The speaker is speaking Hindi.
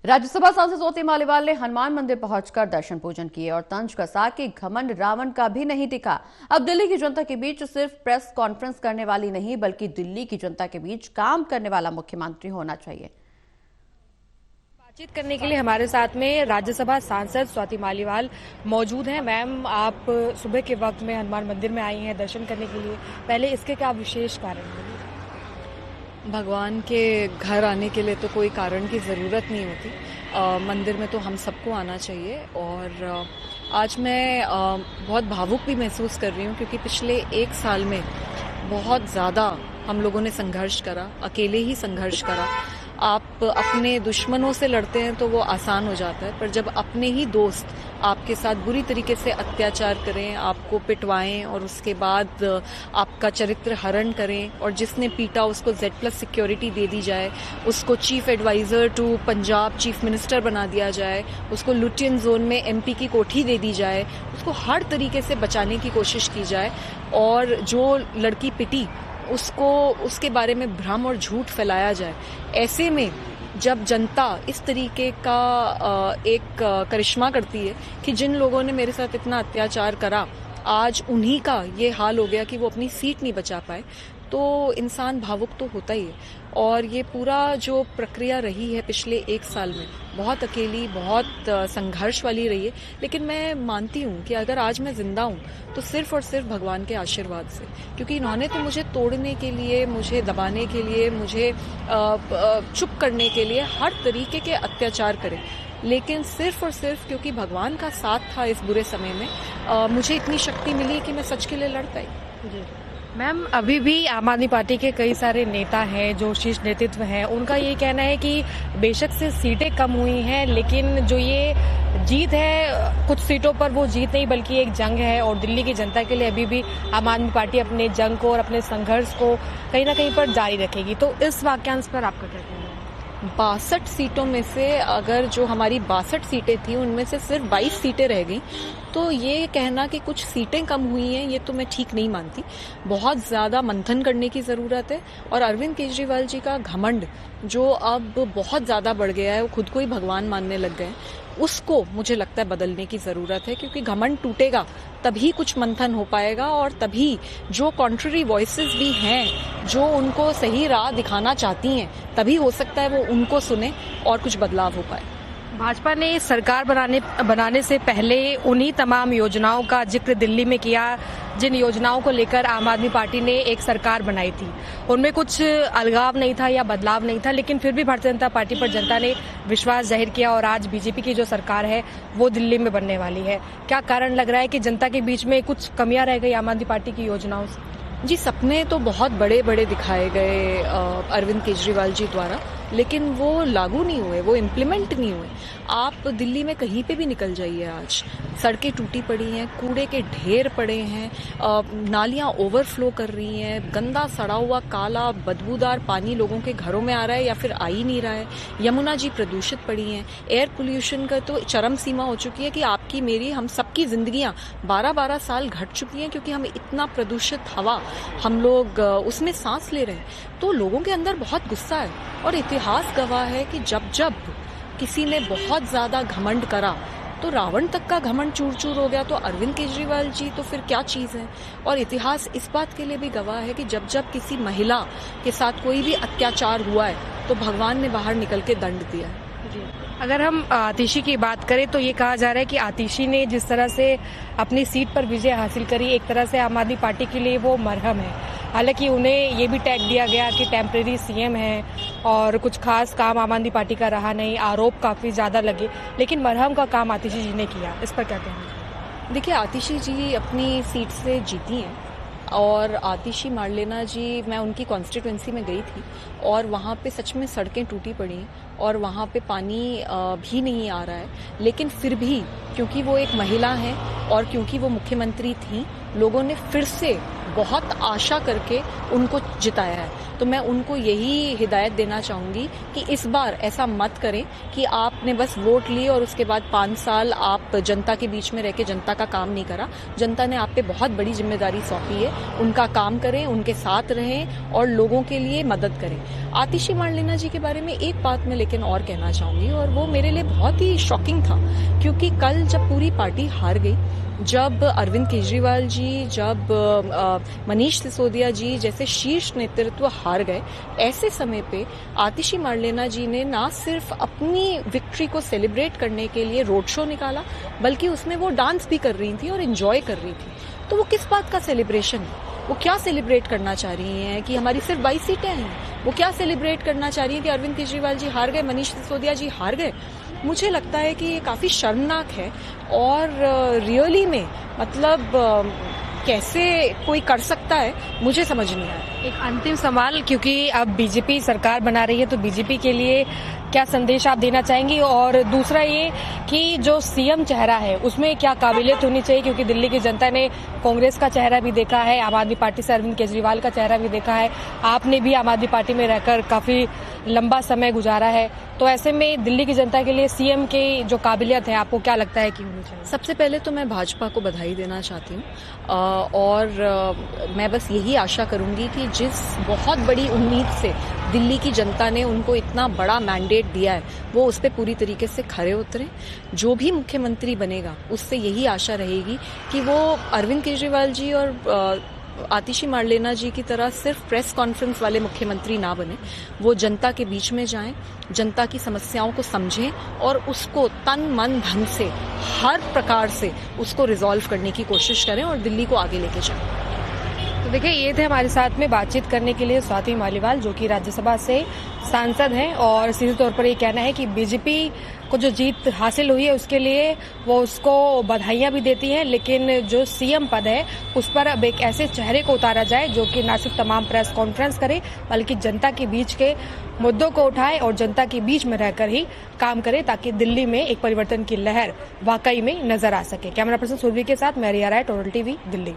राज्यसभा सांसद स्वाति मालीवाल ने हनुमान मंदिर पहुंचकर दर्शन पूजन किए और तंज कसा कि घमंड रावण का भी नहीं दिखा। अब दिल्ली की जनता के बीच सिर्फ प्रेस कॉन्फ्रेंस करने वाली नहीं बल्कि दिल्ली की जनता के बीच काम करने वाला मुख्यमंत्री होना चाहिए। बातचीत करने के लिए हमारे साथ में राज्यसभा सांसद स्वाति मालीवाल मौजूद हैं। मैम, आप सुबह के वक्त में हनुमान मंदिर में आई हैं दर्शन करने के लिए, पहले इसके क्या विशेष कारण है? भगवान के घर आने के लिए तो कोई कारण की ज़रूरत नहीं होती। मंदिर में तो हम सबको आना चाहिए और आज मैं बहुत भावुक भी महसूस कर रही हूँ क्योंकि पिछले एक साल में बहुत ज़्यादा हम लोगों ने संघर्ष करा, अकेले ही संघर्ष करा। आप अपने दुश्मनों से लड़ते हैं तो वो आसान हो जाता है, पर जब अपने ही दोस्त आपके साथ बुरी तरीके से अत्याचार करें, आपको पिटवाएं और उसके बाद आपका चरित्र हरण करें और जिसने पीटा उसको Z+ सिक्योरिटी दे दी जाए, उसको chief adviser to Punjab chief minister बना दिया जाए, उसको लुटियन जोन में MP की कोठी दे दी जाए, उसको हर तरीके से बचाने की कोशिश की जाए और जो लड़की पिटी उसको उसके बारे में भ्रम और झूठ फैलाया जाए। ऐसे में जब जनता इस तरीके का एक करिश्मा करती है कि जिन लोगों ने मेरे साथ इतना अत्याचार करा आज उन्हीं का ये हाल हो गया कि वो अपनी सीट नहीं बचा पाए, तो इंसान भावुक तो होता ही है। और ये पूरा जो प्रक्रिया रही है पिछले एक साल में बहुत अकेली, बहुत संघर्ष वाली रही है, लेकिन मैं मानती हूँ कि अगर आज मैं जिंदा हूँ तो सिर्फ और सिर्फ भगवान के आशीर्वाद से, क्योंकि इन्होंने तो मुझे तोड़ने के लिए, मुझे दबाने के लिए, मुझे चुप करने के लिए हर तरीके के अत्याचार करे, लेकिन सिर्फ और सिर्फ क्योंकि भगवान का साथ था इस बुरे समय में मुझे इतनी शक्ति मिली कि मैं सच के लिए लड़ पाई। मैम, अभी भी आम आदमी पार्टी के कई सारे नेता हैं जो शीर्ष नेतृत्व हैं, उनका ये कहना है कि बेशक से सीटें कम हुई हैं लेकिन जो ये जीत है कुछ सीटों पर वो जीत नहीं बल्कि एक जंग है और दिल्ली की जनता के लिए अभी भी आम आदमी पार्टी अपने जंग को और अपने संघर्ष को कहीं ना कहीं पर जारी रखेगी। तो इस वाक्यांश पर आपका क्या कहना है? 62 सीटों में से अगर जो हमारी 62 सीटें थी उनमें से सिर्फ 22 सीटें रह गई, तो ये कहना कि कुछ सीटें कम हुई हैं ये तो मैं ठीक नहीं मानती। बहुत ज़्यादा मंथन करने की ज़रूरत है और अरविंद केजरीवाल जी का घमंड जो अब बहुत ज़्यादा बढ़ गया है, वो खुद को ही भगवान मानने लग गए हैं, उसको मुझे लगता है बदलने की ज़रूरत है, क्योंकि घमंड टूटेगा तभी कुछ मंथन हो पाएगा और तभी जो कॉन्ट्ररी वॉइसेस भी हैं जो उनको सही राह दिखाना चाहती हैं तभी हो सकता है वो उनको सुने और कुछ बदलाव हो पाए। भाजपा ने सरकार बनाने से पहले उन्हीं तमाम योजनाओं का जिक्र दिल्ली में किया जिन योजनाओं को लेकर आम आदमी पार्टी ने एक सरकार बनाई थी। उनमें कुछ अलगाव नहीं था या बदलाव नहीं था, लेकिन फिर भी भारतीय जनता पार्टी पर जनता ने विश्वास जाहिर किया और आज बीजेपी की जो सरकार है वो दिल्ली में बनने वाली है। क्या कारण लग रहा है कि जनता के बीच में कुछ कमियां रह गई आम आदमी पार्टी की योजनाओं से? जी, सपने तो बहुत बड़े बड़े दिखाए गए अरविंद केजरीवाल जी द्वारा, लेकिन वो लागू नहीं हुए, वो इम्प्लीमेंट नहीं हुए। आप दिल्ली में कहीं पे भी निकल जाइए, आज सड़कें टूटी पड़ी हैं, कूड़े के ढेर पड़े हैं, नालियां ओवरफ्लो कर रही हैं, गंदा सड़ा हुआ काला बदबूदार पानी लोगों के घरों में आ रहा है या फिर आ ही नहीं रहा है। यमुना जी प्रदूषित पड़ी हैं। एयर पोल्यूशन का तो चरम सीमा हो चुकी है कि आपकी मेरी हम सबकी जिंदगियां 12-12 साल घट चुकी हैं क्योंकि हम इतना प्रदूषित हवा हम लोग उसमें सांस ले रहे हैं। तो लोगों के अंदर बहुत गुस्सा है और इतिहास गवाह है कि जब जब किसी ने बहुत ज्यादा घमंड करा तो रावण तक का घमंड चूर चूर हो गया, तो अरविंद केजरीवाल जी तो फिर क्या चीज है। और इतिहास इस बात के लिए भी गवाह है कि जब जब किसी महिला के साथ कोई भी अत्याचार हुआ है तो भगवान ने बाहर निकल के दंड दिया है। अगर हम आतिशी की बात करें तो ये कहा जा रहा है कि आतिशी ने जिस तरह से अपनी सीट पर विजय हासिल करी, एक तरह से आम आदमी पार्टी के लिए वो मरहम है। हालांकि उन्हें ये भी टैग दिया गया कि टेम्परेरी CM है और कुछ खास काम आम आदमी पार्टी का रहा नहीं, आरोप काफी ज्यादा लगे, लेकिन मरहम का काम आतिशी जी ने किया। इस पर क्या कहना है? देखिए, आतिशी जी अपनी सीट से जीती हैं और आतिशी मारलेना जी, मैं उनकी कॉन्स्टिट्यूंसी में गई थी और वहाँ पे सच में सड़कें टूटी पड़ी हैं और वहाँ पे पानी भी नहीं आ रहा है, लेकिन फिर भी क्योंकि वो एक महिला हैं और क्योंकि वो मुख्यमंत्री थी, लोगों ने फिर से बहुत आशा करके उनको जिताया है। तो मैं उनको यही हिदायत देना चाहूँगी कि इस बार ऐसा मत करें कि आपने बस वोट लिए और उसके बाद 5 साल आप जनता के बीच में रह के जनता का काम नहीं करा। जनता ने आप पे बहुत बड़ी जिम्मेदारी सौंपी है, उनका काम करें, उनके साथ रहें और लोगों के लिए मदद करें। आतिशी मारलेना जी के बारे में एक बात मैं लेकिन और कहना चाहूँगी, और वो मेरे लिए बहुत ही शॉकिंग था, क्योंकि कल जब पूरी पार्टी हार गई, जब अरविंद केजरीवाल जी, जब मनीष सिसोदिया जी जैसे शीर्ष नेतृत्व हार गए, ऐसे समय पे आतिशी मारलेना जी ने ना सिर्फ अपनी विक्ट्री को सेलिब्रेट करने के लिए रोड शो निकाला, बल्कि उसमें वो डांस भी कर रही थी और एंजॉय कर रही थी। तो वो किस बात का सेलिब्रेशन है? वो क्या सेलिब्रेट करना चाह रही हैं कि हमारी सिर्फ 22 सीटें हैं? वो क्या सेलिब्रेट करना चाह रही हैं कि अरविंद केजरीवाल जी हार गए, मनीष सिसोदिया जी हार गए? मुझे लगता है कि ये काफ़ी शर्मनाक है और रियली में मतलब कैसे कोई कर सकता है, मुझे समझ नहीं आया। एक अंतिम सवाल, क्योंकि अब बीजेपी सरकार बना रही है, तो बीजेपी के लिए क्या संदेश आप देना चाहेंगी? और दूसरा ये कि जो सीएम चेहरा है उसमें क्या काबिलियत होनी चाहिए, क्योंकि दिल्ली की जनता ने कांग्रेस का चेहरा भी देखा है, आम आदमी पार्टी से अरविंद केजरीवाल का चेहरा भी देखा है, आपने भी आम आदमी पार्टी में रहकर काफी लंबा समय गुजारा है, तो ऐसे में दिल्ली की जनता के लिए सीएम की जो काबिलियत है आपको क्या लगता है कि होनी चाहिए? सबसे पहले तो मैं भाजपा को बधाई देना चाहती हूँ और मैं बस यही आशा करूंगी कि जिस बहुत बड़ी उम्मीद से दिल्ली की जनता ने उनको इतना बड़ा मैंडेट दिया है, वो उस पर पूरी तरीके से खरे उतरे। जो भी मुख्यमंत्री बनेगा उससे यही आशा रहेगी कि वो अरविंद केजरीवाल जी और आतिशी मारलेना जी की तरह सिर्फ प्रेस कॉन्फ्रेंस वाले मुख्यमंत्री ना बने, वो जनता के बीच में जाएं, जनता की समस्याओं को समझें और उसको तन मन धन से हर प्रकार से उसको रिजॉल्व करने की कोशिश करें और दिल्ली को आगे लेके जाएं। तो देखिए, ये थे हमारे साथ में बातचीत करने के लिए स्वाति मालीवाल, जो कि राज्यसभा से सांसद हैं, और सीधे तौर पर ये कहना है कि बीजेपी को जो जीत हासिल हुई है उसके लिए वो उसको बधाइयां भी देती हैं, लेकिन जो सीएम पद है उस पर अब एक ऐसे चेहरे को उतारा जाए जो कि न सिर्फ तमाम प्रेस कॉन्फ्रेंस करे, बल्कि जनता के बीच के मुद्दों को उठाए और जनता के बीच में रहकर ही काम करे, ताकि दिल्ली में एक परिवर्तन की लहर वाकई में नजर आ सके। कैमरा पर्सन सुरभि के साथ मैं रिया राय, टोरल टीवी, दिल्ली।